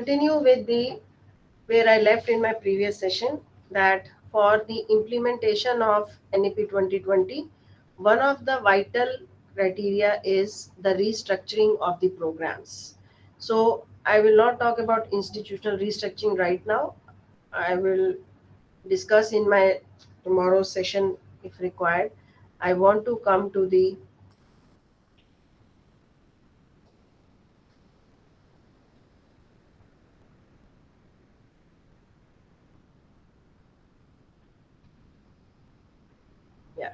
continue with the where I left in my previous session, that for the implementation of NEP 2020, one of the vital criteria is the restructuring of the programs. So I will not talk about institutional restructuring right now. I will discuss in my tomorrow's session if required. I want to come to the yeah.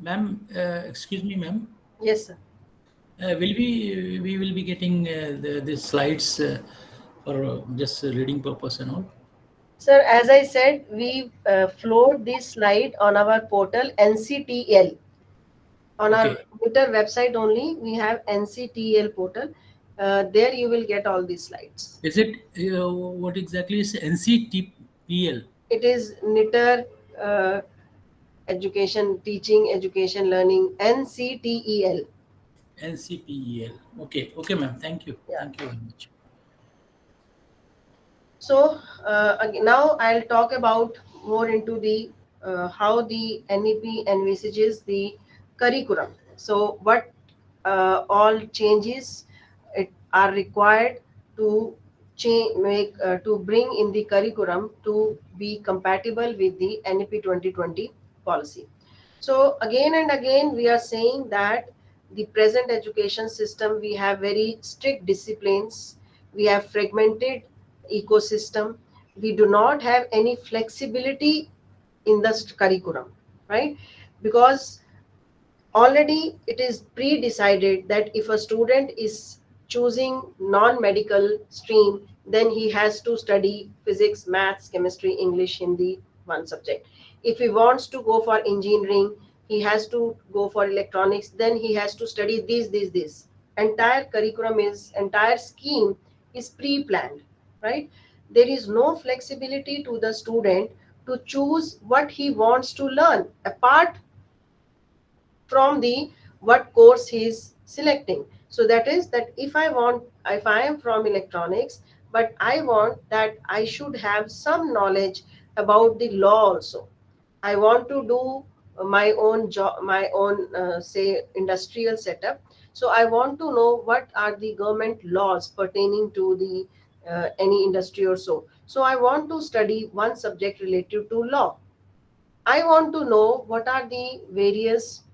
Ma'am, excuse me, ma'am. Yes, sir. Will we will be getting the slides for just reading purpose and all? Sir, as I said, we float this slide on our portal NCTL. On our Okay. Twitter website only, we have NCTL portal. There you will get all these slides. Is it what exactly is NCTPL? It is NITTTR education, teaching, education, learning, NCTEL. NCPEL. Okay. Okay, ma'am. Thank you. Yeah. Thank you very much. So now I'll talk about more into the how the NEP envisages the curriculum. So what all changes are required to to bring in the curriculum to be compatible with the NEP 2020 policy. So again and again we are saying that the present education system, we have very strict disciplines, we have fragmented ecosystem, we do not have any flexibility in the curriculum, right? Because already it is pre-decided that if a student is choosing non-medical stream, then he has to study physics, maths, chemistry, English, Hindi, one subject. If he wants to go for engineering, he has to go for electronics, then he has to study this. Entire curriculum is, entire scheme is pre-planned, right? There is no flexibility to the student to choose what he wants to learn apart from the what course he is selecting. So that is that if I am from electronics, but I want that I should have some knowledge about the law also. I want to do my own job, my own say industrial setup. So I want to know what are the government laws pertaining to the any industry or so. So I want to study one subject related to law. I want to know what are the various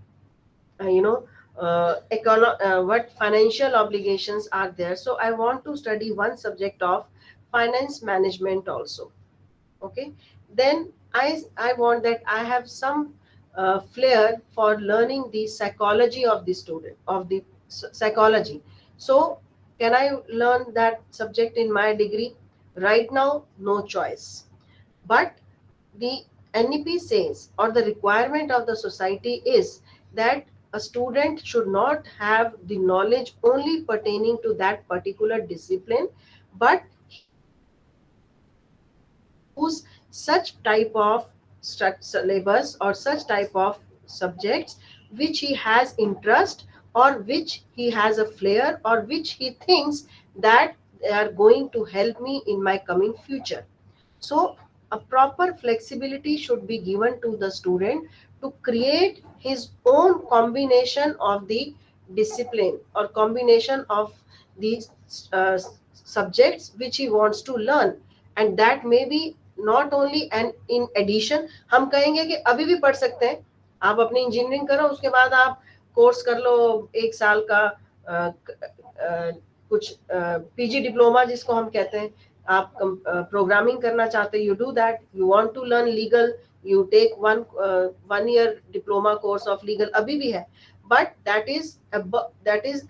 uh, you know what financial obligations are there. So I want to study one subject of finance management also. Okay, then I want that I have some flair for learning the psychology of the student, of the psychology. So can I learn that subject in my degree? Right now, no choice. But the NEP says, or the requirement of the society is that a student should not have the knowledge only pertaining to that particular discipline, but he has the ability to choose such type of syllabus or such type of subjects which he has interest, or which he has a flair, or which he thinks that they are going to help me in my coming future. So a proper flexibility should be given to the student to create his own combination of the discipline or combination of these subjects which he wants to learn. And that may be not only and in addition, हम कहेंगे कि अभी भी पढ़ सकते हैं, आप अपनी इंजीनियरिंग करो, उसके बाद आप कोर्स कर लो एक साल का कुछ पीजी डिप्लोमा जिसको हम कहते हैं, आप प्रोग्रामिंग करना चाहते हो, you do that. You want to learn legal, you take one year diploma course of legal, अभी भी है. But that is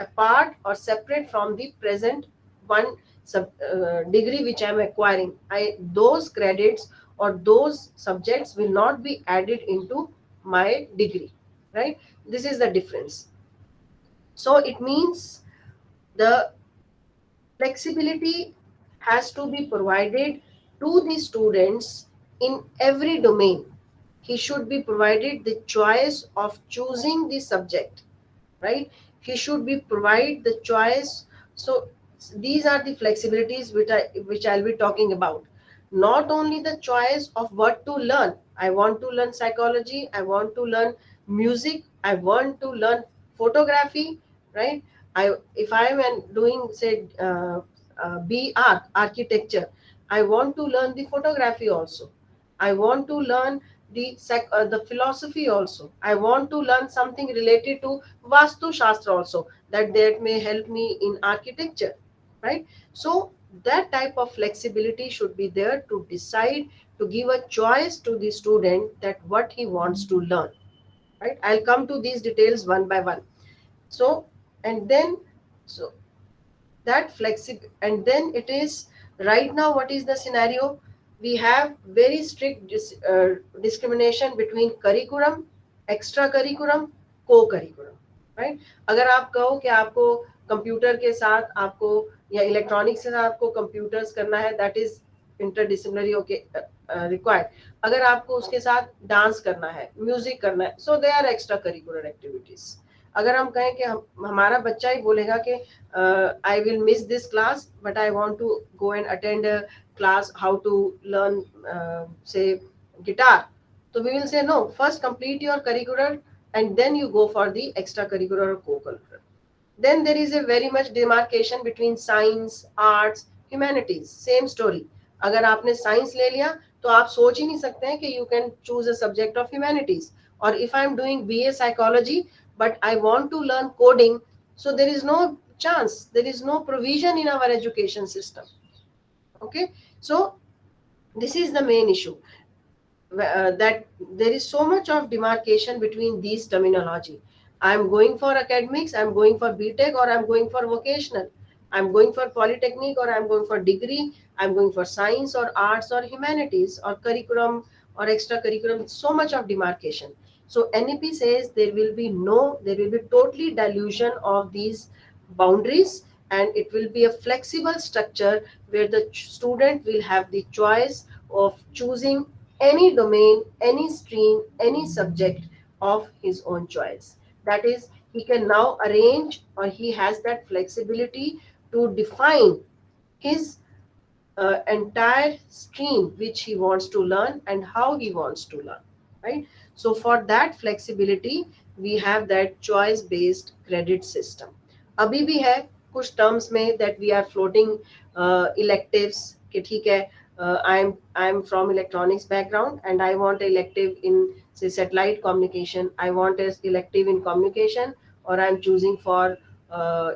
apart or separate from the present one degree which I am acquiring. Those credits or those subjects will not be added into my degree, right? This is the difference. So it means the flexibility has to be provided to the students in every domain. He should be provided the choice of choosing the subject, right? He should be provide the choice. So these are the flexibilities which I'll be talking about. Not only the choice of what to learn. I want to learn psychology, I want to learn music, I want to learn photography, right? I If I am doing say architecture, I want to learn the photography also. I want to learn the philosophy also. I want to learn something related to Vastu Shastra also, that may help me in architecture, right? So that type of flexibility should be there to decide, to give a choice to the student that what he wants to learn, right? I'll come to these details one by one. So and then so that flexible, and then it is right now what is the scenario? We have very strict discrimination between curriculum, extra curriculum, co curriculum, right? अगर आप कहो कि आपको computer के साथ आपको या electronics के साथ आपको कंप्यूटर्स करना है, that is interdisciplinary okay required. अगर आपको उसके साथ डांस करना है, म्यूजिक करना है, so they are extra curricular activities. अगर हम कहें कि हमारा बच्चा ही बोलेगा कि I will miss this class, but I want to go and attend a class how to learn, say, guitar. So we will say no. First, complete your curricular, and then you go for the extracurricular or co-curricular. Then there is a very much demarcation between science, arts, humanities. Same story. अगर आपने science ले लिया तो आप सोच ही नहीं सकते हैं कि you can choose a subject of humanities. और if I am doing BA psychology but I want to learn coding, so there is no chance, there is no provision in our education system. Okay, so this is the main issue, that there is so much of demarcation between these terminology. I'm going for academics, I'm going for BTech, or I'm going for vocational. I'm going for polytechnic, or I'm going for degree. I'm going for science or arts or humanities or curriculum or extra curriculum. So much of demarcation. So NEP says there will be totally dilution of these boundaries, and it will be a flexible structure where the student will have the choice of choosing any domain, any stream, any subject of his own choice. That is, he can now arrange, or he has that flexibility to define his entire stream which he wants to learn and how he wants to learn, right? So for that flexibility, we have that choice based credit system. अभी भी है कुछ terms में that we are floating electives कि ठीक है, I'm from electronics background and I want elective in say satellite communication, I want an elective in communication, or I'm choosing for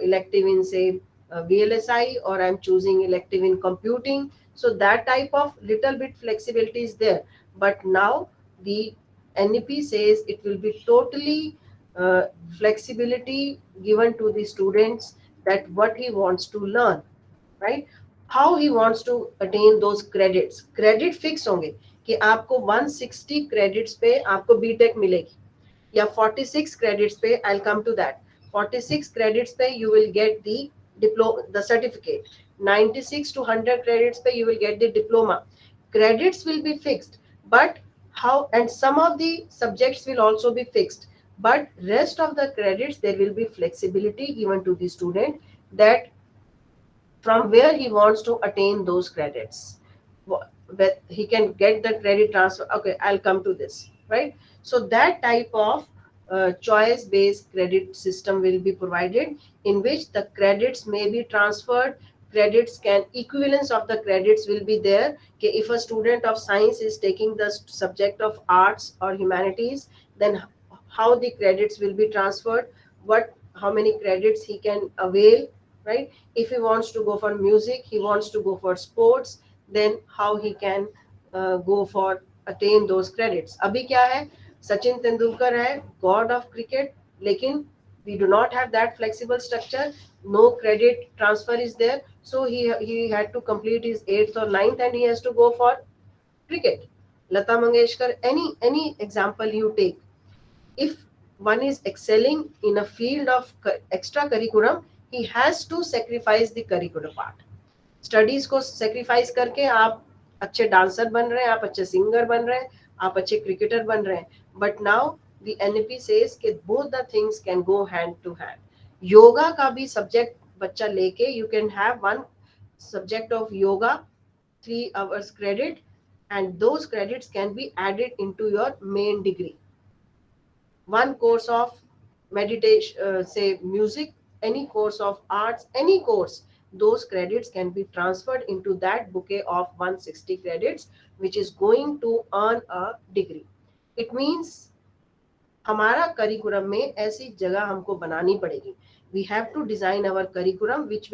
elective in say VLSI, or I'm choosing elective in computing. So that type of little bit flexibility is there. But now the NEP says it will be totally uh, flexibility given to the students, that what he wants to learn, right? How he wants to attain those credits. Credit fix होंगे कि आपको 160 credits पे आपको BTech मिलेगी, या 46 credits पे. I'll come to that. 46 credits पे you will get the diploma, the certificate. 96 to 100 credits पे you will get the diploma. Credits will be fixed, but how, and some of the subjects will also be fixed, but rest of the credits there will be flexibility given to the student, that from where he wants to attain those credits, that he can get the credit transfer. Okay, I'll come to this, right? So that type of choice based credit system will be provided, in which the credits may be transferred. Credits can, equivalence of the credits will be there. Okay, if a student of science is taking the subject of arts or humanities, then how the credits will be transferred, what, how many credits he can avail, right? If he wants to go for music, he wants to go for sports, then how he can go for attain those credits. Abhi kya hai, Sachin Tendulkar hai, god of cricket, lekin we do not have that flexible structure. No credit transfer is there, so he had to complete his 8th or 9th and he has to go for cricket. Lata Mangeshkar, any example you take, if one is excelling in a field of extra curriculum, he has to sacrifice the curricular part. Studies को sacrifice करके आप अच्छे dancer बन रहे हैं, आप अच्छे singer बन रहे हैं, आप अच्छे क्रिकेटर बन रहे हैं. But now the NEP says कि both the things can go hand to hand. Yoga का भी सब्जेक्ट बच्चा लेके you can have one subject of yoga, 3 hours credit, and those credits can be added into your main degree. One course of meditation, say music, any course of arts, any course, those credits can be transferred into that bouquet of 160 credits, which is going to earn a degree. It means हमारा curriculum में ऐसी जगह हमको बनानी पड़ेगी. We have to design our curriculum which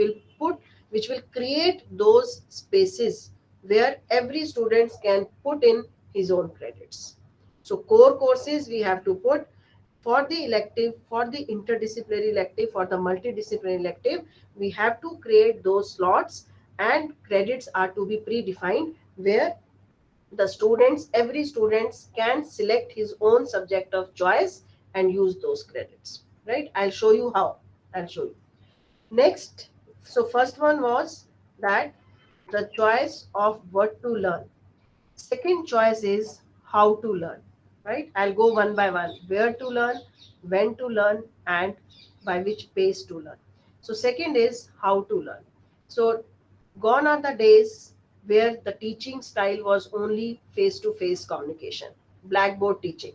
will create those spaces where every student can put in his own credits. So core courses we have to put for the elective, for the interdisciplinary elective, for the multidisciplinary elective, we have to create those slots, and credits are to be predefined where the students, every students can select his own subject of choice and use those credits. Right? I'll show you how. I'll show you. Next, so first one was that the choice of what to learn. Second choice is how to learn. Right? I'll go one by one. Where to learn, when to learn, and by which pace to learn. So second is how to learn. So gone are the days where the teaching style was only face to face communication, blackboard teaching.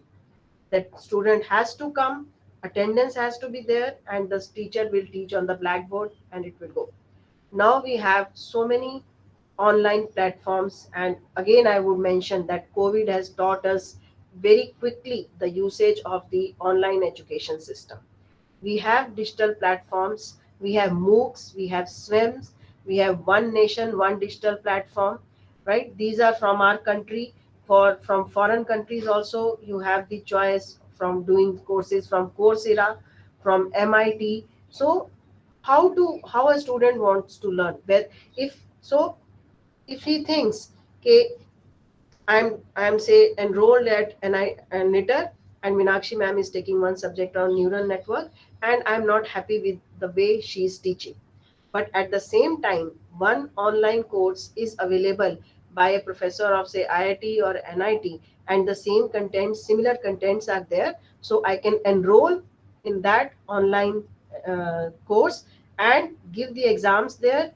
That student has to come, attendance has to be there, and the teacher will teach on the blackboard and it will go. Now we have so many online platforms, and again I would mention that COVID has taught us very quickly the usage of the online education system. We have digital platforms, we have MOOCs, we have SWIMs, we have One Nation, One Digital Platform, right? These are from our country. For from foreign countries also, you have the choice from doing courses from Coursera, from MIT. So how a student wants to learn? Well, if so, if he thinks, okay, I'm say enrolled at NITTTR, and Meenakshi ma'am is taking one subject on neural network, and I'm not happy with the way she is teaching. But at the same time, one online course is available by a professor of say IIT or NIT, and the same contents, similar contents are there. So I can enroll in that online course and give the exams there,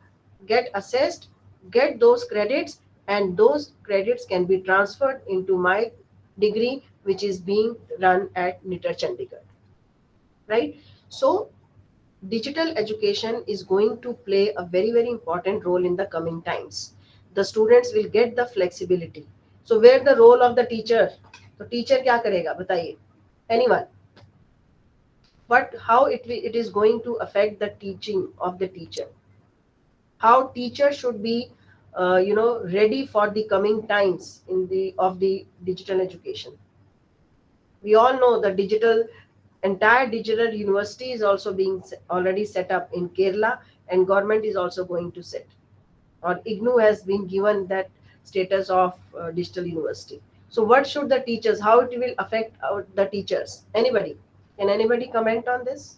get assessed, get those credits, and those credits can be transferred into my degree, which is being run at NITTTR Chandigarh. Right? So digital education is going to play a very very important role in the coming times. The students will get the flexibility. So where the role of the teacher, तो teacher क्या करेगा बताइए, anyone? But how it is going to affect the teaching of the teacher, how teacher should be ready for the coming times in the of the digital education. We all know the digital, entire digital university is also being already set up in Kerala, and government is also going to set, or IGNU has been given that status of digital university. So what should the teachers, how it will affect the teachers? Anybody? Can anybody comment on this?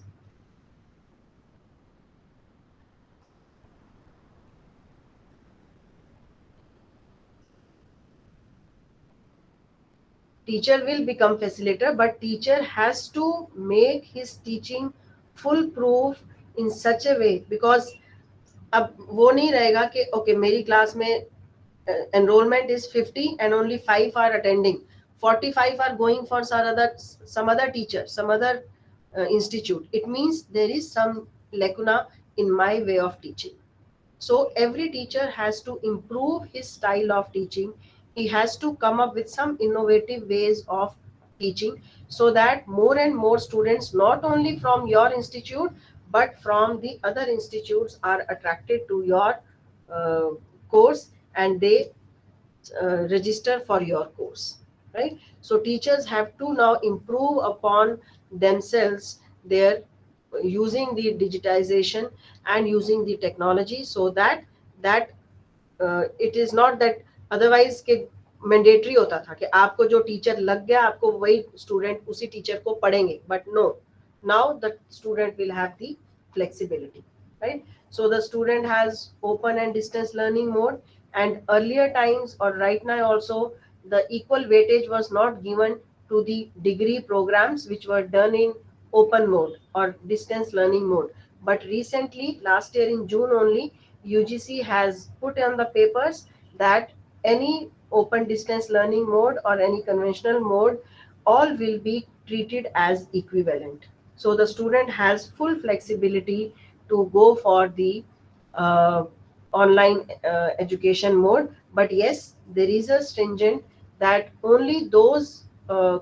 Teacher will become facilitator, but teacher has to make his teaching foolproof in such a way, because अब वो नहीं रहेगा कि okay मेरी class में enrollment is 50 and only 5 are attending, 45 are going for some other teacher, some other institute. It means there is some lacuna in my way of teaching. So every teacher has to improve his style of teaching. He has to come up with some innovative ways of teaching, so that more and more students, not only from your institute but from the other institutes, are attracted to your uh, course, and they register for your course. Right? So teachers have to now improve upon themselves, their using the digitization and using the technology, so that that it is not that otherwise के mandatory होता था कि आपको जो teacher लग गया आपको वही स्टूडेंट उसी टीचर को पढ़ेंगे, but no, now the student will have the flexibility. right? So the student has open and distance learning mode, and earlier times or right now also the equal weightage was not given to the degree programs which were done in open mode or distance learning mode. But recently, last year in June only, UGC has put on the papers that any open distance learning mode or any conventional mode, all will be treated as equivalent. So the student has full flexibility to go for the uh, online education mode. But yes, there is a stringent that only those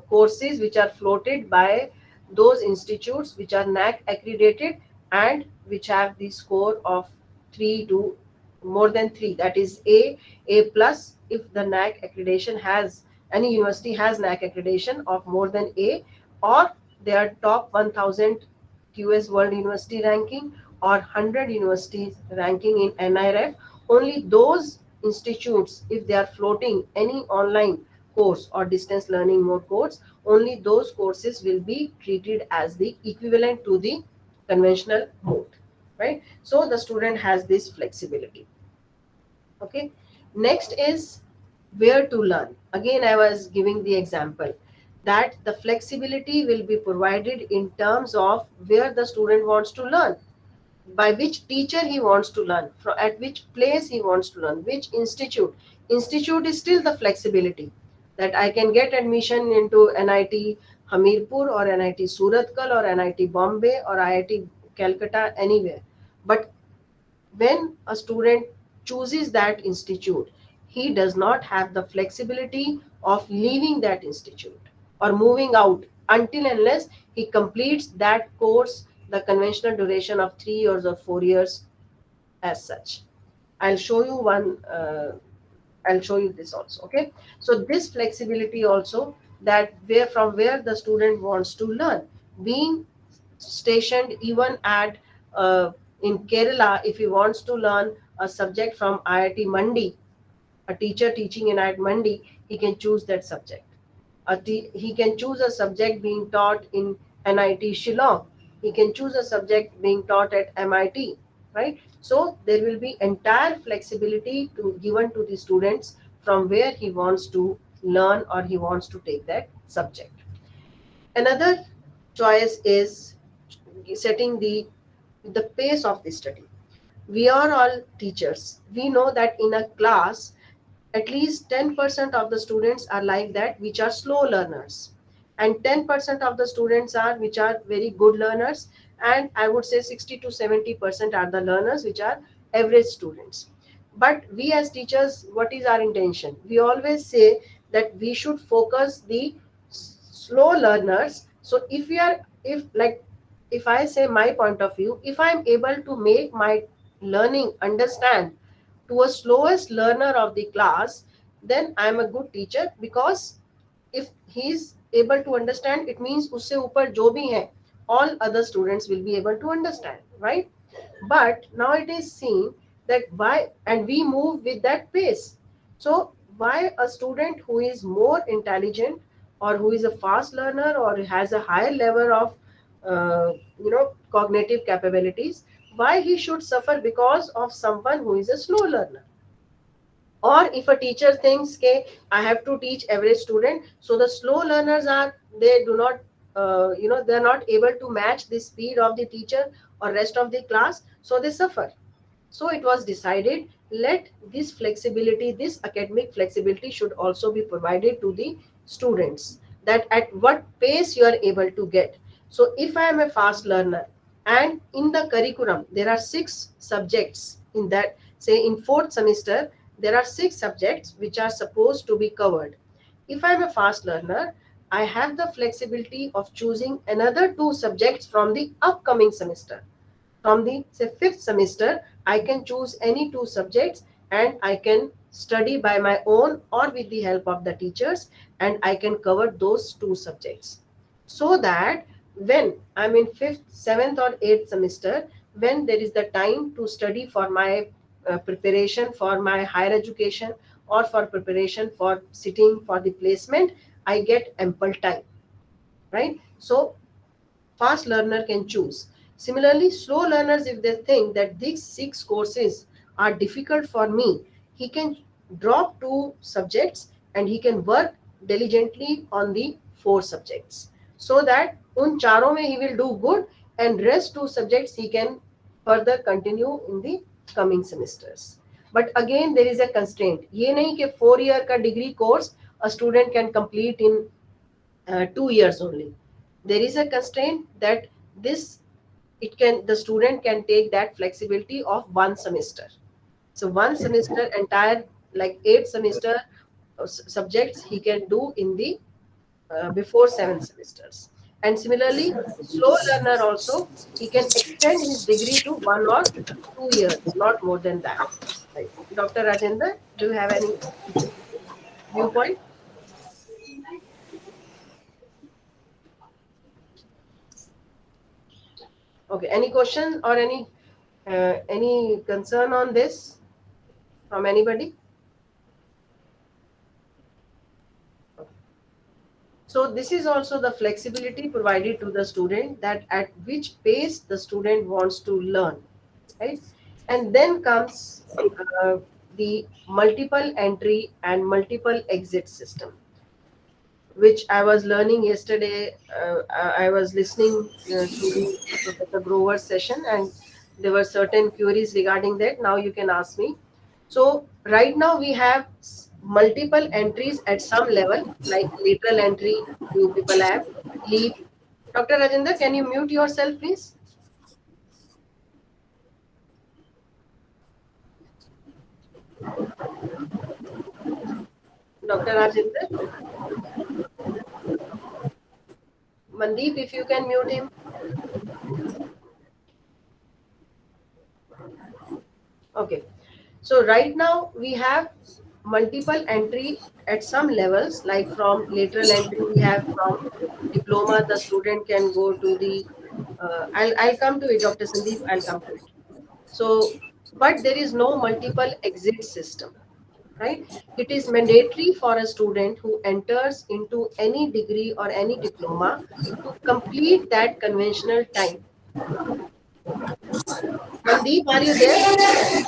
courses which are floated by those institutes which are NAC accredited and which have the score of 3 to more than 3, that is A plus. If the NAC accreditation has, any university has NAC accreditation of more than A, or they are top 1000 QS World University ranking or 100 universities ranking in NIRF, only those institutes, if they are floating any online course or distance learning mode course, only those courses will be treated as the equivalent to the conventional mode, right? So the student has this flexibility. Okay. Next is where to learn. Again, I was giving the example that the flexibility will be provided in terms of where the student wants to learn, by which teacher he wants to learn, at which place he wants to learn, which institute. Institute is still the flexibility, that I can get admission into NIT Hamirpur or NIT Suratkal or NIT Bombay or IIT Calcutta, anywhere. But when a student chooses that institute, he does not have the flexibility of leaving that institute or moving out until unless he completes that course, the conventional duration of 3 years or 4 years as such. I'll show you one. I'll show you this also. Okay. So this flexibility also, that where from where the student wants to learn, being stationed even at in Kerala, if he wants to learn a subject from IIT Mandi, a teacher teaching in IIT Mandi, he can choose that subject. He can choose a subject being taught in NIT Shillong. He can choose a subject being taught at MIT, right? So there will be entire flexibility given to the students from where he wants to learn or he wants to take that subject. Another choice is setting the pace of the study. We are all teachers. We know that in a class, at least 10% of the students are like that, which are slow learners, and 10% of the students are which are very good learners, and I would say 60 to 70% are the learners which are average students. But we as teachers, what is our intention? We always say that we should focus the slow learners. So if we are, if I say my point of view, if I am able to make my learning understand to a slowest learner of the class, then I am a good teacher, because if he is able to understand, it means usse upar jo bhi hai, all other students will be able to understand, right? But now it is seen that why, and we move with that pace. So why a student who is more intelligent or who is a fast learner or has a higher level of cognitive capabilities, why he should suffer because of someone who is a slow learner? Or if a teacher thinks, okay, I have to teach average student, so the slow learners are, they do not they're not able to match the speed of the teacher or rest of the class, so they suffer. So it was decided, let this flexibility, this academic flexibility should also be provided to the students, that at what pace you are able to get. So if I am a fast learner and in the curriculum there are 6 subjects, in that, say in 4th semester, there are 6 subjects which are supposed to be covered. If I am a fast learner, I have the flexibility of choosing another 2 subjects from the upcoming semester. From the, say, 5th semester, I can choose any 2 subjects and I can study by my own or with the help of the teachers, and I can cover those 2 subjects. So that when I'm in 5th, 7th, or 8th semester, when there is the time to study for my preparation for my higher education or for preparation for sitting for the placement, I get ample time, right? So fast learner can choose. Similarly, slow learners, if they think that these 6 courses are difficult for me, he can drop 2 subjects and he can work diligently on the 4 subjects, so that un charon mein he will do good, and rest 2 subjects he can further continue in the coming semesters. But again, there is a constraint. ये नहीं कि 4 year का degree course a student can complete in 2 years only. There is a constraint that this it can the student can take that flexibility of 1 semester. So 1 semester entire, like 8 semester subjects he can do in the before 7 semesters. And similarly, slow learner also, he can extend his degree to 1 or 2 years, not more than that. Right. Dr. Rajendra, do you have any viewpoint? Okay. Any question or any concern on this from anybody? So this is also the flexibility provided to the student, that at which pace the student wants to learn, right? And then comes uh, the multiple entry and multiple exit system, which I was learning yesterday. I was listening to the Professor Grover's session, and there were certain queries regarding that. Now you can ask me. So right now we have multiple entries at some level, like lateral entry. You people have leave. Dr. Rajendra, can you mute yourself, please? Dr. Rajendra, Mandeep, if you can mute him. Okay. So right now we have multiple entry at some levels, like from lateral entry we have from diploma the student can go to the I'll come to it, Dr. Sandeep, I'll come to it. So, but there is no multiple exit system, right? It is mandatory for a student who enters into any degree or any diploma to complete that conventional time. Mandeep, are you there?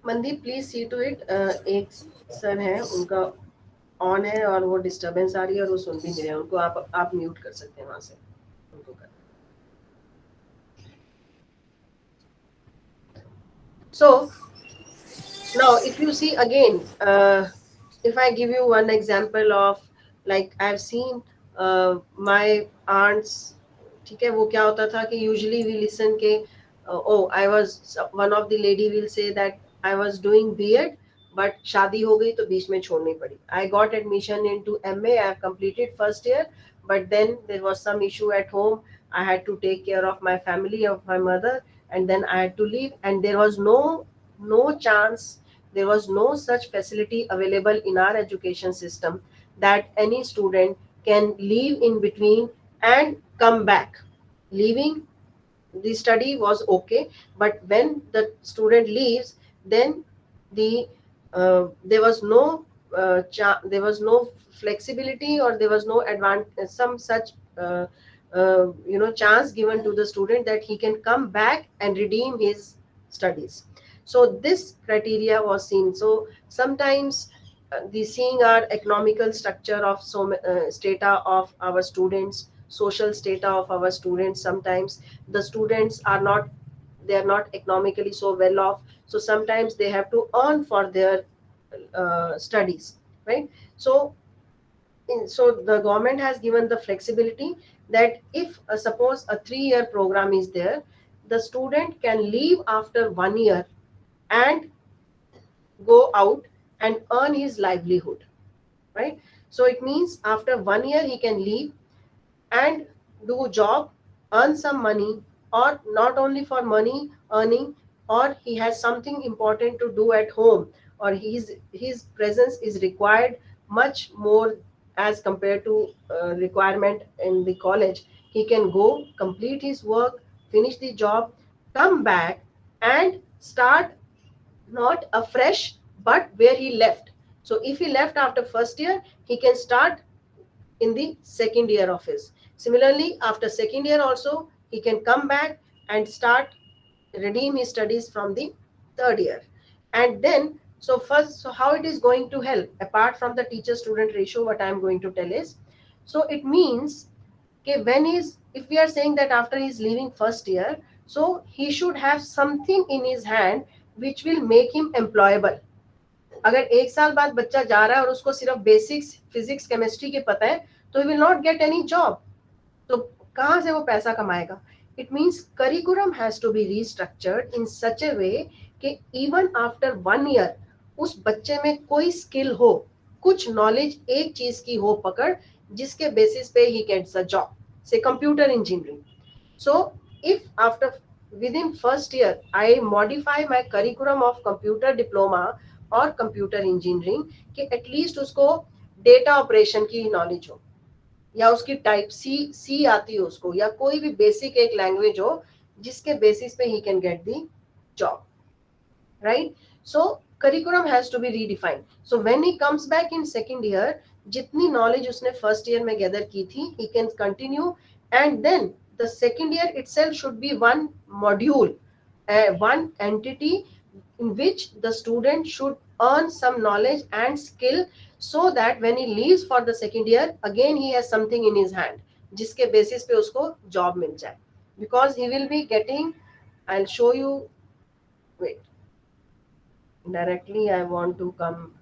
Mandeep please see to it, एक sir है उनका on है और वो disturbance आ रही है और वो सुन भी नहीं रहे हैं, उनको आप म्यूट कर सकते हैं वहां से उनको कर. So now if you see again, if I give you one example of, like I've seen my aunts, ठीक है, वो क्या होता था कि usually we listen के oh I was, one of the lady will say that I was doing B.Ed but शादी हो गई तो बीच में छोड़नी पड़ी. I got admission into MA, I have completed first year, but then there was some issue at home. I had to take care of my family, of my mother, and then I had to leave, and there was no chance, there was no such facility available in our education system that any student can leave in between and come back. Leaving the study was okay, but when the student leaves, then there was no there was no flexibility, or there was no some such chance given to the student that he can come back and redeem his studies. So this criteria was seen. So sometimes the seeing our economical structure of strata of our students, social strata of our students, sometimes the students are not, they are not economically so well off, so sometimes they have to earn for their studies, right? So so the government has given the flexibility that if suppose a 3 year program is there, the student can leave after 1 year and go out and earn his livelihood, right? So it means after 1 year he can leave and do job, earn some money, or not only for money earning, or he has something important to do at home, or his presence is required much more as compared to requirement in the college, he can go complete his work, finish the job, come back and start not afresh but where he left. So if he left after first year, he can start in the second year of his. Similarly, after second year also, he can come back and start redeem his studies from the third year. And then, so first, so how it is going to help apart from the teacher student ratio, what I am going to tell is, so it means, okay, when he's, if we are saying that after he's leaving first year, so he should have something in his hand which will make him employable. अगर एक साल बाद बच्चा जा रहा है और उसको सिर्फ बेसिक्स फिजिक्स केमिस्ट्री के पता है, तो he will not get any job. तो कहाँ से वो पैसा कमाएगा? It means curriculum has to be restructured in such a way कि इवन आफ्टर 1 ईयर उस बच्चे में कोई स्किल हो, कुछ नॉलेज एक चीज की हो पकड़, जिसके बेसिस पे ही गेट्स अ जॉब, से computer engineering. So if after within first year I modify my curriculum of computer diploma or computer engineering कि at least उसको डेटा ऑपरेशन की नॉलेज हो, या उसकी टाइप सी आती हो उसको, या कोई भी बेसिक एक लैंग्वेज हो जिसके बेसिस पे he can get the job, right? So curriculum has to be redefined. So when he comes back in second year, जितनी knowledge उसने first year में gather की थी, he can continue. And then the second year itself should be one module, one entity in which the student should earn some knowledge and skill, so that when he leaves for the second year, again he has something in his hand जिसके basis पे उसको job मिल जाए. Because he will be getting, I'll show you, wait, directly I want to come.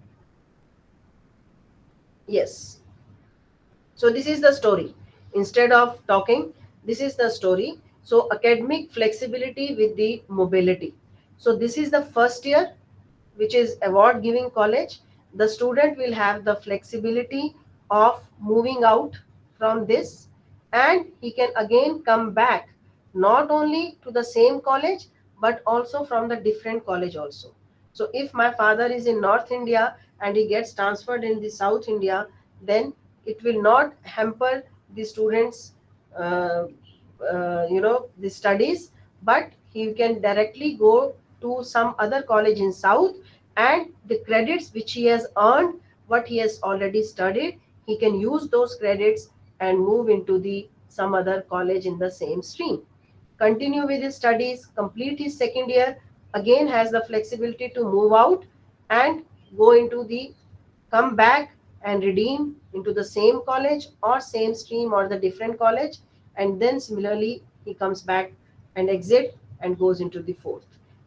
Yes. So this is the story. Instead of talking, this is the story. So academic flexibility with the mobility. So this is the first year, which is award giving college. The student will have the flexibility of moving out from this, and he can again come back not only to the same college but also from the different college also. So if my father is in North India and he gets transferred in the South India, then it will not hamper the students, uh, the studies, but he can directly go to some other college in South, and the credits which he has earned, what he has already studied, he can use those credits and move into the some other college in the same stream, continue with his studies, complete his second year, again has the flexibility to move out and go into the, come back and redeem into the same college or same stream or the different college, and then similarly he comes back and exit and goes into the fourth.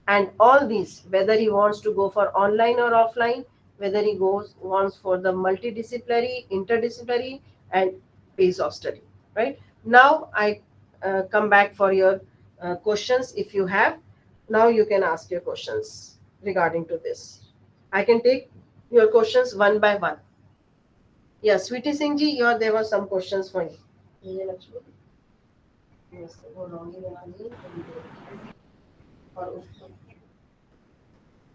And all these, whether he wants to go for online or offline, whether he goes wants for the multidisciplinary, interdisciplinary, and pace of study, right? Now I come back for your questions if you have. Now you can ask your questions regarding to this. I can take your questions one by one. Yeah, Sweetie Singh ji, there were some questions for you. ये Lakshmi, yes, वो लौंगी बना दी, और उसको,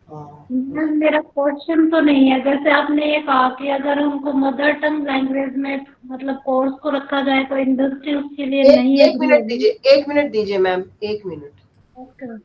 हाँ, ma'am मेरा question तो नहीं है, जैसे आपने ये कहा कि अगर हमको मदर टंग लैंग्वेज में मतलब कोर्स को रखा जाए तो इंडस्ट्री उसके लिए नहीं एक एग्री मिनट होगी. दीजिए, एक मिनट दीजिए मैम, एक मिनट. ओके.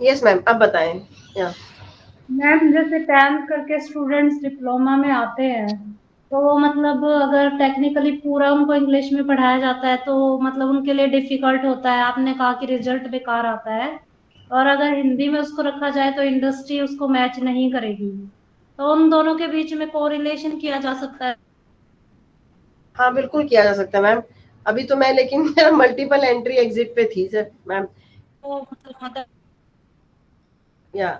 यस मैम, अब बताएं. या मैम जैसे 10th करके स्टूडेंट्स डिप्लोमा में आते हैं तो वो मतलब अगर टेक्निकली पूरा उनको इंग्लिश में पढ़ाया जाता है तो मतलब उनके लिए डिफिकल्ट होता है. आपने कहा कि रिजल्ट बेकार आता है, और अगर हिंदी में उसको रखा जाए तो इंडस्ट्री उसको मैच नहीं करेगी. तो उन दोनों के बीच में कोरिलेशन किया जा सकता है. हाँ बिल्कुल किया जा सकता है मैम। अभी तो मैं लेकिन मेरा मल्टीपल एंट्री एग्जिट पे थी सर मैम। तो मतलब मदर या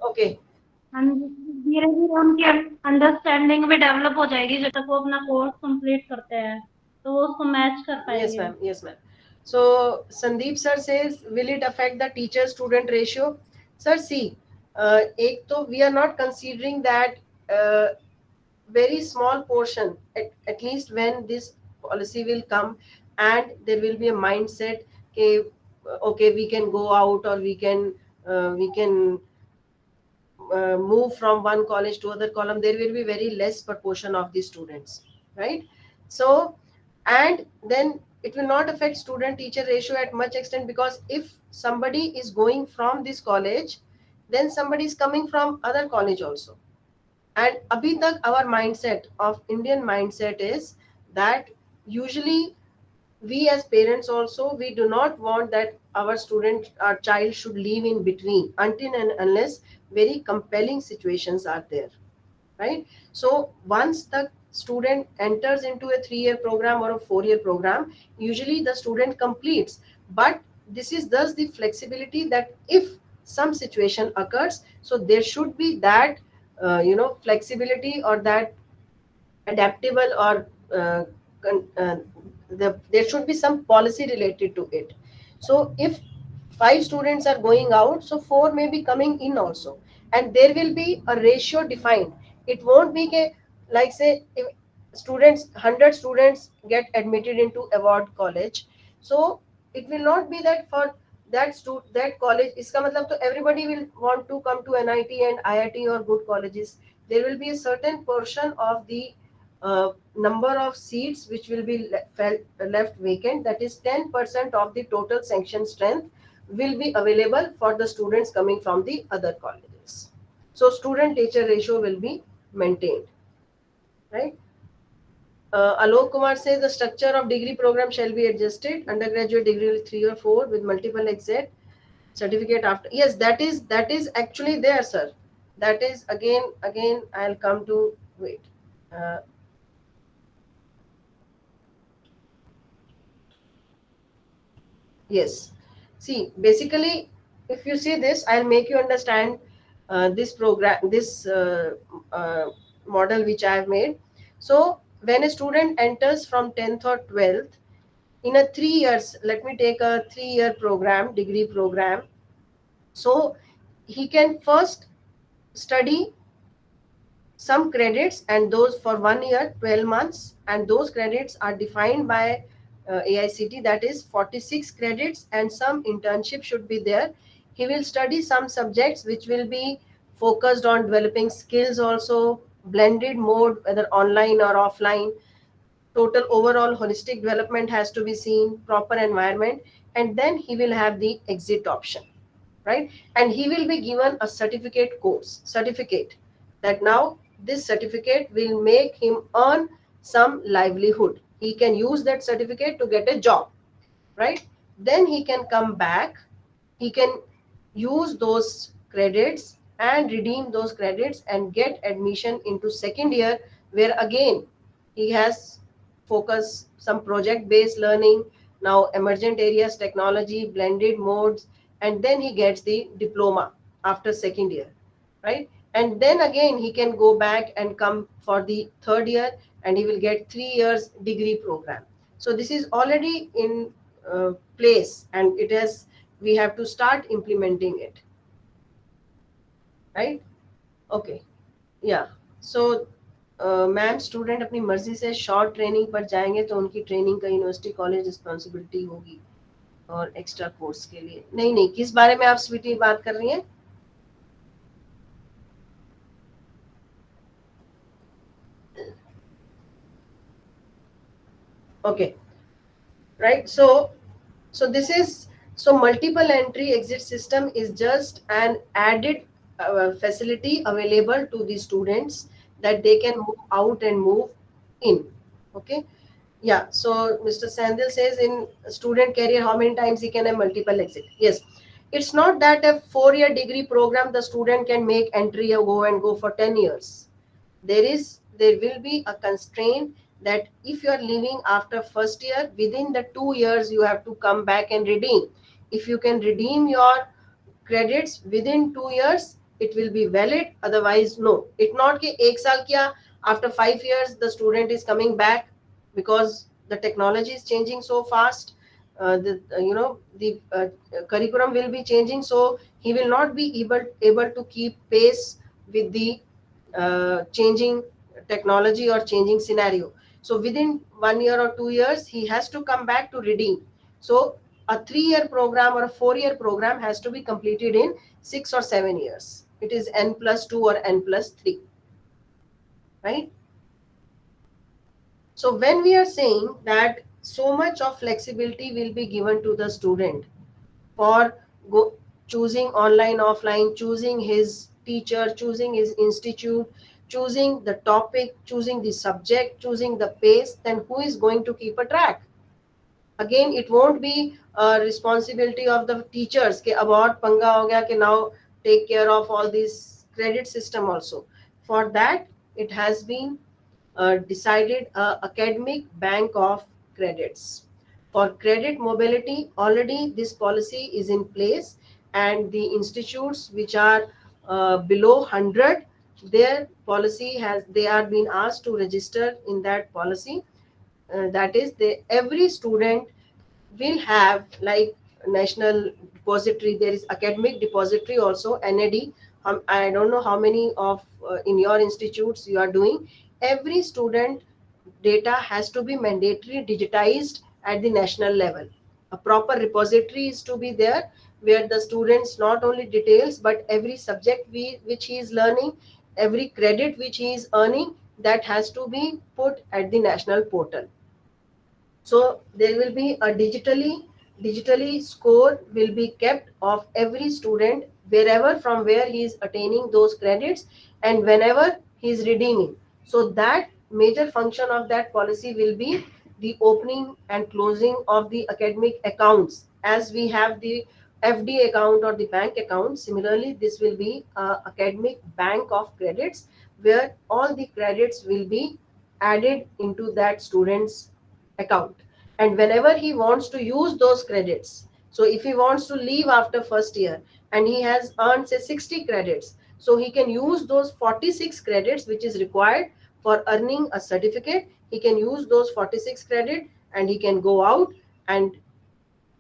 ओके। धीरे धीरे उनकी अंडरस्टैंडिंग भी डेवलप हो जाएगी जब तक वो अपना कोर्स कंप्लीट करते हैं, तो वो उसको मैच कर Yes, पाएंगे। ma'am. Yes, ma'am. So Sandeep sir says, will it affect the teacher-student ratio? Sir, see, एक तो we are not considering that very small portion. At least when this policy will come, and there will be a mindset, okay, okay, we can go out, or we can move from one college to other column. There will be very less proportion of the students, right? So, and then it will not affect student teacher ratio at much extent, because if somebody is going from this college, then somebody is coming from other college also. And abhi tak our mindset of Indian mindset is that usually we as parents also, we do not want that our child should live in between until and unless very compelling situations are there, right? So once the student enters into a 3-year program or a 4-year program, usually the student completes. But this is thus the flexibility that if some situation occurs, so there should be that flexibility, or that adaptable, or there should be some policy related to it. So if 5 students are going out, so 4 may be coming in also, and there will be a ratio defined. It won't be like say if 100 students get admitted into award college, so it will not be that for that college, iska matlab to everybody will want to come to NIT and IIT or good colleges. There will be a certain portion of the number of seats which will be left vacant, that is 10% of the total sanction strength will be available for the students coming from the other colleges. So student teacher ratio will be maintained, right? Alok Kumar says the structure of degree program shall be adjusted. Undergraduate degree 3 or 4 with multiple exit certificate after. Yes, that is actually there, sir. That is again I'll come to wait. Uh, Yes. See, basically, if you see this, I'll make you understand this program, this model which I have made. So, when a student enters from 10th or 12th, in a 3 years, let me take a 3-year program, degree program. So, he can first study some credits, and those for 1 year 12 months, and those credits are defined by AICT, that is 46 credits, and some internship should be there. He will study some subjects which will be focused on developing skills also, blended mode, whether online or offline. Total overall holistic development has to be seen, proper environment, and then he will have the exit option, right? And he will be given a certificate, that now this certificate will make him earn some livelihood. He can use that certificate to get a job, right? Then he can come back, he can use those credits and redeem those credits and get admission into second year, where again he has focus some project based learning, now emergent areas technology, blended modes, and then he gets the diploma after second year, right? And then again he can go back and come for the third year, and he will get 3 years degree program. So this is already in place, and it has, we have to start implementing it, right? Okay. Yeah. So ma'am student अपनी मर्जी से short training पर जाएंगे तो उनकी training का university college responsibility होगी, और एक्स्ट्रा कोर्स के लिए नहीं। नहीं, किस बारे में आप स्वीटी बात कर रही हैं? Okay, right. So this is, so multiple entry exit system is just an added facility available to the students, that they can move out and move in. Okay. Yeah. So Mr. Sandil says in student career, how many times he can have multiple exit? Yes. It's not that a 4-year degree program the student can make entry or go and go for 10 years. There will be a constraint that if you are leaving after first year, within the 2 years you have to come back and redeem. If you can redeem your credits within 2 years, it will be valid, otherwise no. It not कि एक साल किया, after 5 years the student is coming back, because the technology is changing so fast. The curriculum will be changing, so he will not be able to keep pace with the changing technology or changing scenario. So within 1 year or 2 years he has to come back to redeem. So a 3 year program or a 4 year program has to be completed in 6 or 7 years. It is N+2 or N+3, right? So when we are saying that so much of flexibility will be given to the student for choosing online, offline, choosing his teacher, choosing his institute, choosing the topic, choosing the subject, choosing the pace, then who is going to keep a track? Again, it won't be a responsibility of the teachers कि अब और पंगा हो गया कि now take care of all this credit system also. For that, it has been decided academic bank of credits. For credit mobility, already this policy is in place, and the institutes which are below 100, their policy they are being asked to register in that policy. That is, every student will have like national depository. There is academic depository also, NAD. I don't know how many of in your institutes you are doing. Every student data has to be mandatory digitized at the national level. A proper repository is to be there, where the students not only details but every subject which he is learning, every credit which he is earning, that has to be put at the national portal. So there will be a digitally score will be kept of every student, wherever from where he is attaining those credits and whenever he is redeeming. So that major function of that policy will be the opening and closing of the academic accounts. As we have the FD account or the bank account, similarly this will be a academic bank of credits, where all the credits will be added into that student's account. And whenever he wants to use those credits, so if he wants to leave after first year and he has earned say 60 credits, so he can use those 46 credits which is required for earning a certificate. He can use those 46 credit and he can go out, and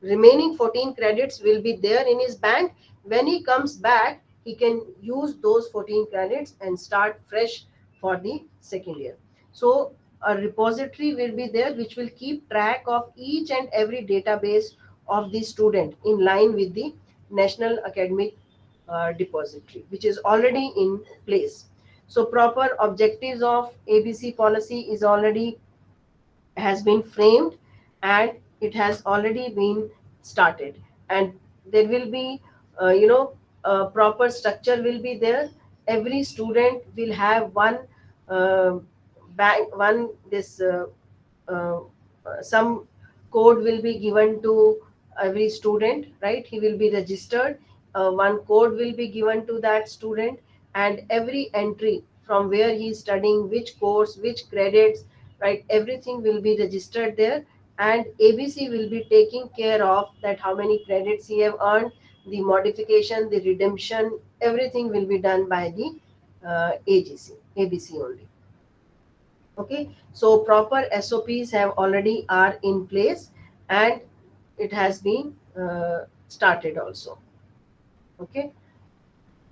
remaining 14 credits will be there in his bank. When he comes back, he can use those 14 credits and start fresh for the second year. So a repository will be there which will keep track of each and every database of the student in line with the national academic depository, which is already in place. So proper objectives of ABC policy is already has been framed, and it has already been started. And there will be proper structure will be there. Every student will have one uh, bank, one this uh, some code will be given to every student, right? He will be registered. One code will be given to that student, and every entry from where he is studying, which course, which credits, right? Everything will be registered there, and ABC will be taking care of that how many credits he have earned, the modification, the redemption, everything will be done by the ABC only. Okay, so proper SOPs have already are in place, and it has been started also. Okay,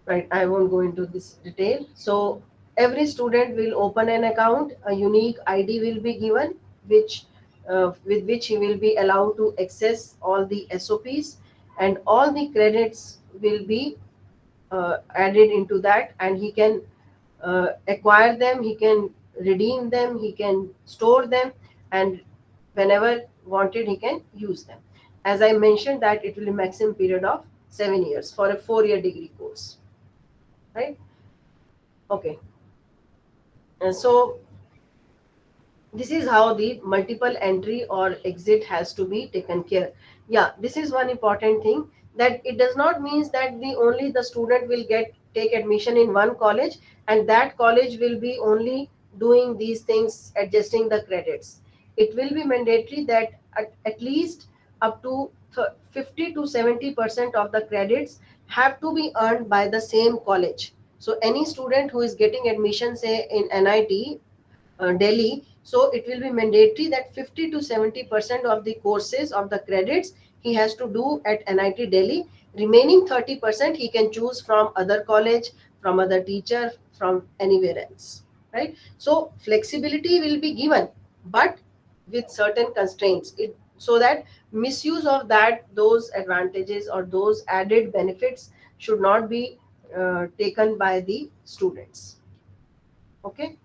right, I won't go into this detail. So every student will open an account, a unique ID will be given, which with which he will be allowed to access all the SOPs, and all the credits will be added into that, and he can acquire them, he can redeem them, he can store them, and whenever wanted he can use them. As I mentioned, that it will be maximum period of 7 years for a 4 year degree course, right? Okay, and so this is how the multiple entry or exit has to be taken care. Yeah, this is one important thing, that it does not means that the student will take admission in one college, and that college will be only doing these things, adjusting the credits. It will be mandatory that at least up to 50 to 70% of the credits have to be earned by the same college. So any student who is getting admission, say in NIT Delhi, so it will be mandatory that 50 to 70% of the courses of the credits he has to do at NIT Delhi. Remaining 30% he can choose from other college, from other teacher, from anywhere else, right? So flexibility will be given, but with certain constraints, so that misuse of that, those advantages or those added benefits should not be taken by the students. Okay.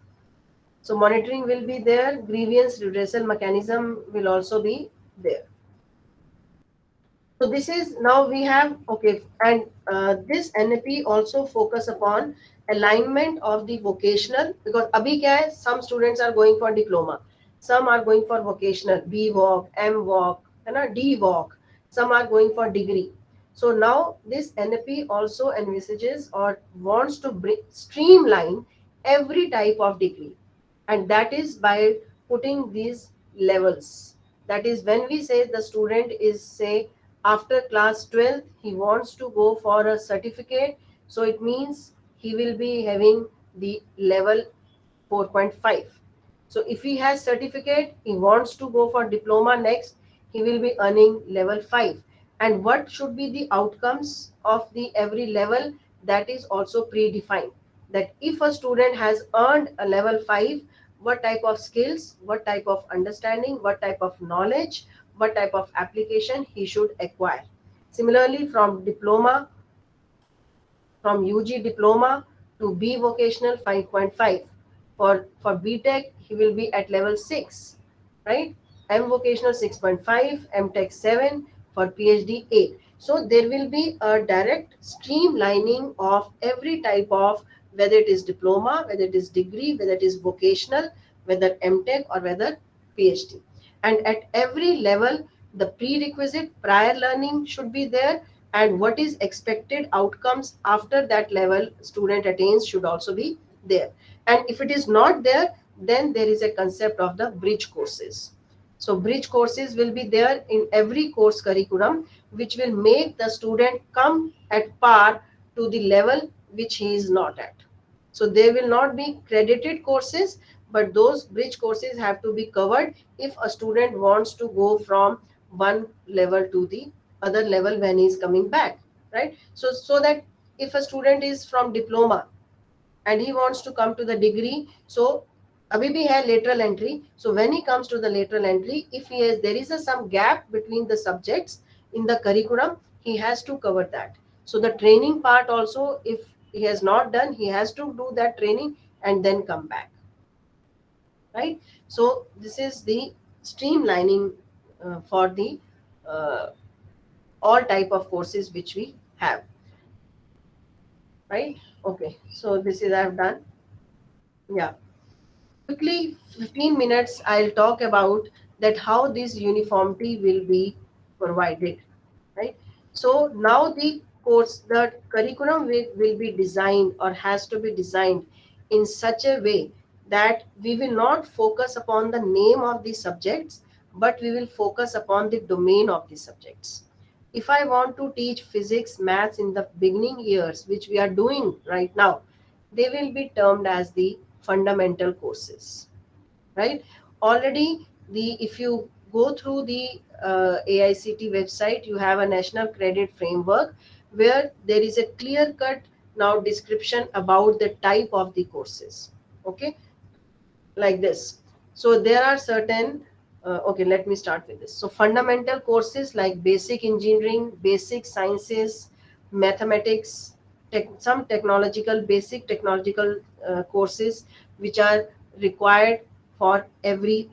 So monitoring will be there, grievance redressal mechanism will also be there. So this is, now we have, okay, and this NEP also focus upon alignment of the vocational, because abhi kya hai, some students are going for diploma, some are going for vocational, B Voc, M Voc, है ना, D Voc, some are going for degree. So now this NEP also envisages or wants to streamline every type of degree, and that is by putting these levels. That is, when we say the student is, say, after class 12 he wants to go for a certificate, so it means he will be having the level 4.5. So if he has certificate, he wants to go for diploma next, he will be earning level 5. And what should be the outcomes of the every level, that is also predefined. That if a student has earned a level 5, what type of skills, what type of understanding, what type of knowledge, what type of application he should acquire. Similarly, from diploma, from UG diploma to B vocational 5.5. For BTech, he will be at level 6, right? M vocational 6.5, MTech 7, for PhD 8. So there will be a direct streamlining of every type of, whether it is diploma, whether it is degree, whether it is vocational, whether MTech or whether PhD. And at every level, the prerequisite prior learning should be there, and what is expected outcomes after that level student attains should also be there. And if it is not there, then there is a concept of the bridge courses. So bridge courses will be there in every course curriculum, which will make the student come at par to the level which he is not at. So there will not be credited courses, but those bridge courses have to be covered if a student wants to go from one level to the other level when he is coming back, right? So that if a student is from diploma and he wants to come to the degree, so abhi bhi hai lateral entry. So when he comes to the lateral entry, if he has, there is some gap between the subjects in the curriculum, he has to cover that. So the training part also, if he has not done, he has to do that training and then come back, right? So this is the streamlining for the uh, all type of courses which we have, right? Okay, so this is I've done. Yeah, quickly 15 minutes I'll talk about that how this uniformity will be provided, right? So now the course, the curriculum will be designed or has to be designed in such a way that we will not focus upon the name of the subjects, but we will focus upon the domain of the subjects. If I want to teach physics, maths in the beginning years, which we are doing right now, they will be termed as the fundamental courses, right? Already, the if you go through the AICT website, you have a national credit framework where there is a clear cut now description about the type of the courses. Okay, like this. So there are certain, okay, let me start with this. So fundamental courses like basic engineering, basic sciences, mathematics, some technological, basic technological courses which are required for every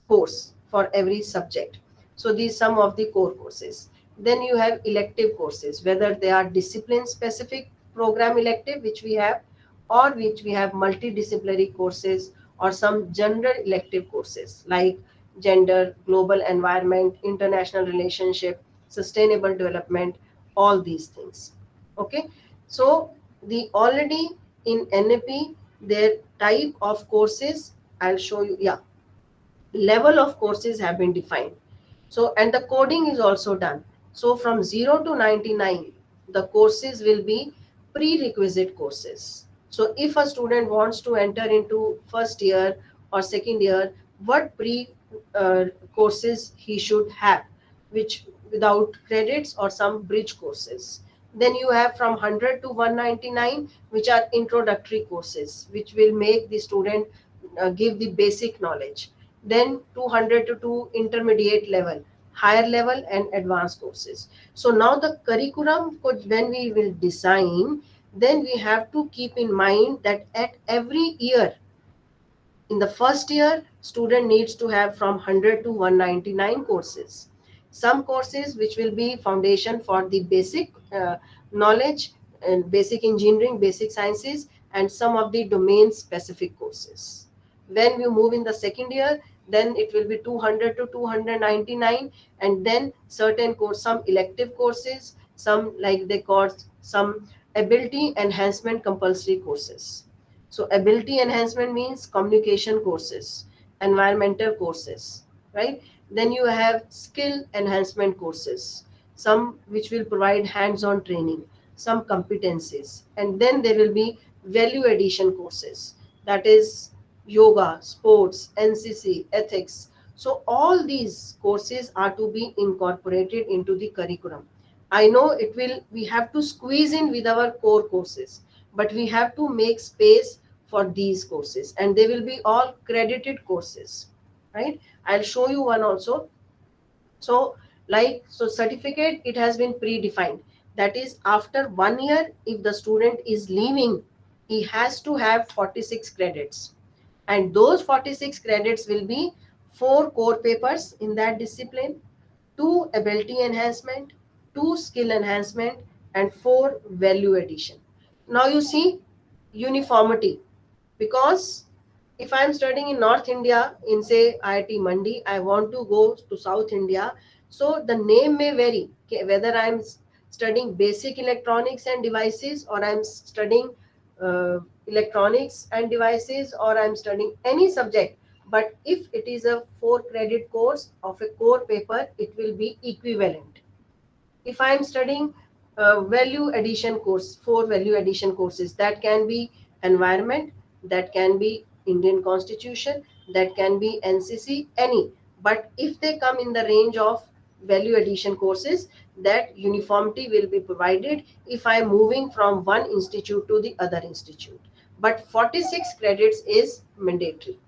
course, for every subject. So these some of the core courses. Then you have elective courses, whether they are discipline specific program elective, which we have, or which we have multidisciplinary courses, or some general elective courses like gender, global environment, international relationship, sustainable development, all these things. Okay, so the already in NEP their type of courses, I'll show you. Yeah, level of courses have been defined. So, and the coding is also done. So from 0 to 99, the courses will be prerequisite courses. So if a student wants to enter into first year or second year, what pre courses he should have, which without credits, or some bridge courses. Then you have from 100 to 199, which are introductory courses, which will make the student give the basic knowledge. Then 200 to 2 intermediate level, higher level and advanced courses. So now the curriculum, when we will design, then we have to keep in mind that at every year, in the first year, student needs to have from 100 to 199 courses. Some courses which will be foundation for the basic knowledge and basic engineering, basic sciences, and some of the domain specific courses. When we move in the second year, then it will be 200 to 299, and then certain course, some elective courses, some like they call some ability enhancement compulsory courses. So ability enhancement means communication courses, environmental courses, right? Then you have skill enhancement courses, some which will provide hands-on training, some competencies, and then there will be value addition courses, that is yoga, sports, NCC, ethics. So all these courses are to be incorporated into the curriculum. I know it will, we have to squeeze in with our core courses, but we have to make space for these courses, and they will be all credited courses, right? I'll show you one also. So like, so certificate, it has been predefined, that is after 1 year, if the student is leaving, he has to have 46 credits, and those 46 credits will be 4 core papers in that discipline, 2 ability enhancement, 2 skill enhancement, and 4 value addition. Now you see uniformity, because if I'm studying in North India, in say IIT Mandi, I want to go to South India, so the name may vary, okay, whether I'm studying basic electronics and devices, or I'm studying uh, electronics and devices, or I'm studying any subject. But if it is a 4 credit course of a core paper, it will be equivalent. If I am studying value addition course, 4 value addition courses, that can be environment, that can be Indian Constitution, that can be NCC, any. But if they come in the range of value addition courses, that uniformity will be provided if I am moving from one institute to the other institute. But 46 credits is mandatory.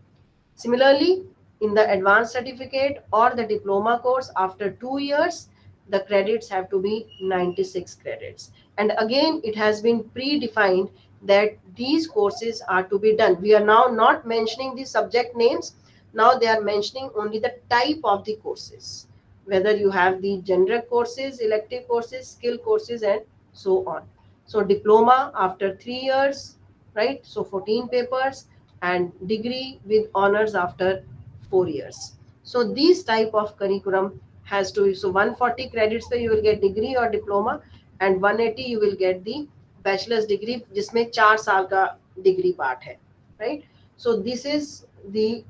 Similarly, in the advanced certificate or the diploma course, after 2 years, the credits have to be 96 credits. And again, it has been predefined that these courses are to be done. We are now not mentioning the subject names. Now they are mentioning only the type of the courses, whether you have the general courses, elective courses, skill courses, and so on. So diploma after 3 years, right? So 14 papers, and degree with honors after 4 years. So these type of curriculum has to, so 140 credits पे you will get degree or diploma, and 180 you will get the bachelor's degree, जिसमें 4 साल का degree part है, right? So this is the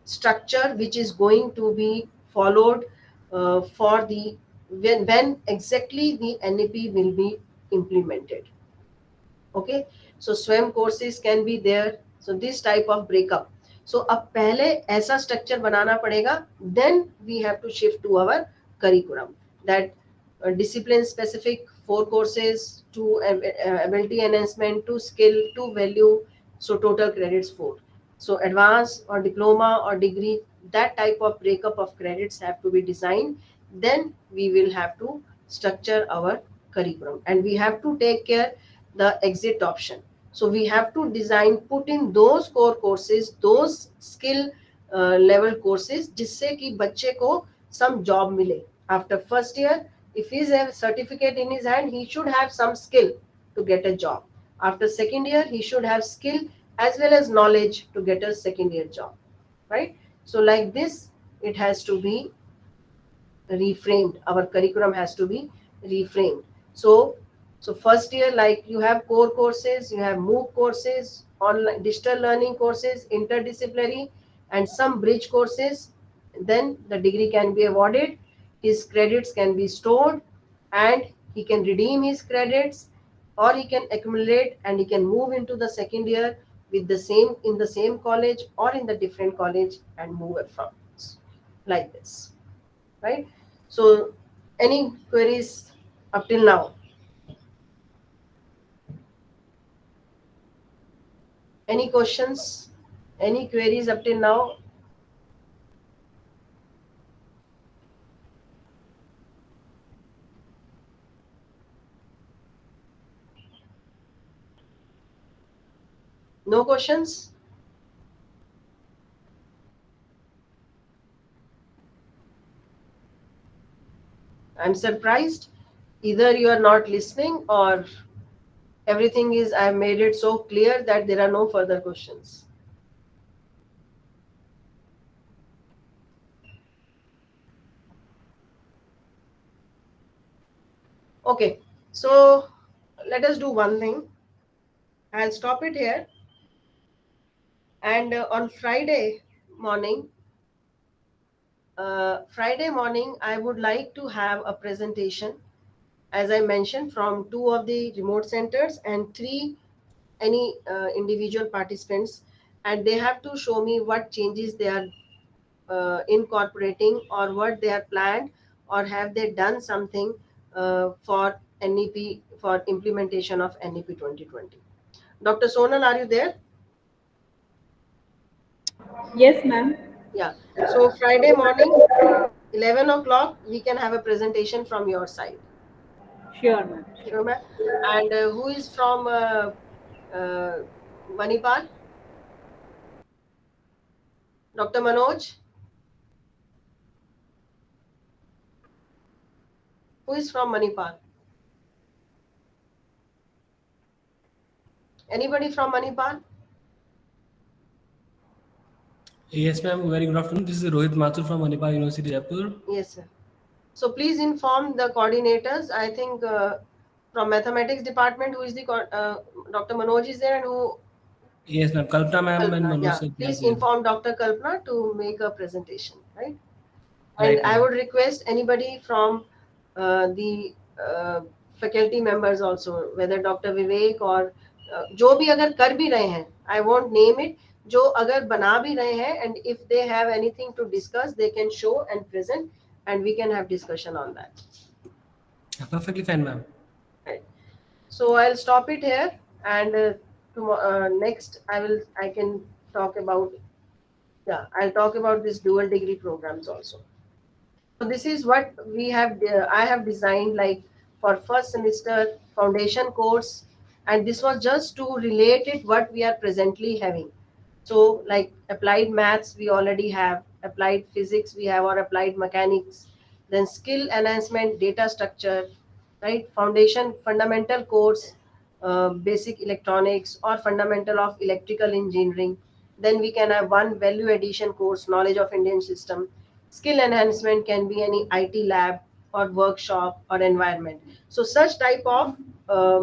structure which is going to be followed for the, when exactly the NEP will be implemented. Okay, so swim courses can be there. So this type of breakup. So अब पहले ऐसा structure बनाना पड़ेगा, then we have to shift to our curriculum, that discipline specific 4 courses, 2 ability enhancement, 2 skill, 2 value, so total credits 4. So advanced or diploma or degree, that type of breakup of credits have to be designed. Then we will have to structure our curriculum, and we have to take care the exit option. So we have to design, put in those core courses, those skill level courses, जिससे कि बच्चे को some job मिले. After first year, if he has a certificate in his hand, he should have some skill to get a job. After second year, he should have skill as well as knowledge to get a second year job, right? So like this, it has to be reframed. Our curriculum has to be reframed. So So first year, like you have core courses, you have MOOC courses, online digital learning courses, interdisciplinary, and some bridge courses. Then the degree can be awarded, his credits can be stored, and he can redeem his credits, or he can accumulate and he can move into the second year with the same in the same college or in the different college and move it from like this, right? So any queries up till now? Any questions? Any queries up till now? No questions? I'm surprised. Either you are not listening or everything is, I've made it so clear that there are no further questions. Okay, so let us do one thing. I'll stop it here. And on Friday morning, I would like to have a presentation, as I mentioned, from 2 of the remote centers and 3 any individual participants, and they have to show me what changes they are incorporating or what they are planned or have they done something for NEP, for implementation of NEP 2020. Dr. Sonal, are you there? Yes, ma'am. Yeah. So Friday morning, 11 o'clock, we can have a presentation from your side. Sure, ma'am. Sure, ma'am. And who is from uh, Manipal? Dr. Manoj? Who is from Manipal? Anybody from Manipal? Yes, ma'am. Very good afternoon. This is Rohit Mathur from Manipal University, Jaipur. Yes, sir. So please inform the coordinators. I think from mathematics department, who is the Dr. Manoj is there, and who Yes, ma'am. Kalpana ma'am and Kalpana. Manoj Yeah, sir, they are please there. inform Dr. Kalpana to make a presentation, right? And Right, I ma'am. would request anybody from the faculty members also, whether Dr. Vivek or जो भी अगर कर भी रहे हैं, I won't name it, जो अगर बना भी रहे हैं, and if they have anything to discuss, they can show and present, and we can have discussion on that. Perfectly fine, ma'am. Right. So I'll stop it here, and next I can talk about, yeah, I'll talk about this dual degree programs also. So this is what we have. I have designed like for first semester foundation course, and this was just to relate it what we are presently having. So like applied maths we already have, applied physics we have, or applied mechanics, then skill enhancement, data structure, right? Foundation fundamental course, basic electronics or fundamental of electrical engineering. Then we can have one value addition course, knowledge of Indian system. Skill enhancement can be any IT lab or workshop or environment. So such type of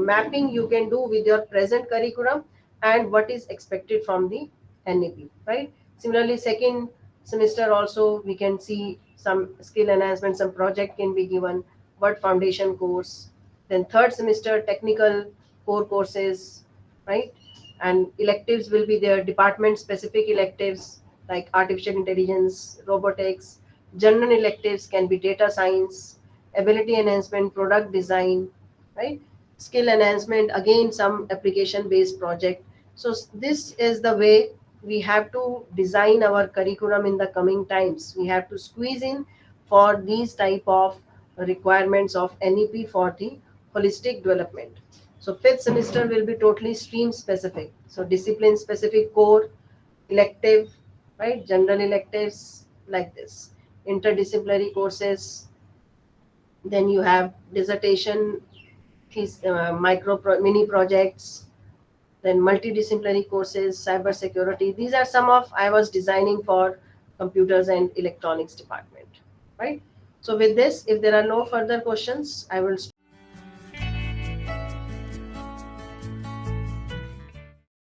mapping you can do with your present curriculum and what is expected from the NEP, right? Similarly, second semester also we can see some skill enhancement, some project can be given, what foundation course. Then third semester technical core courses, right? And electives will be there, department specific electives like artificial intelligence, robotics. General electives can be data science, ability enhancement, product design, right? Skill enhancement, again some application based project. So this is the way we have to design our curriculum in the coming times. We have to squeeze in for these type of requirements of NEP for the holistic development. So fifth semester will be totally stream specific. So discipline specific core, elective, right? General electives like this. Interdisciplinary courses. Then you have dissertation, mini projects, then multidisciplinary courses, cyber security. These are some of I was designing for computers and electronics department, right? So with this, if there are no further questions, I will stop.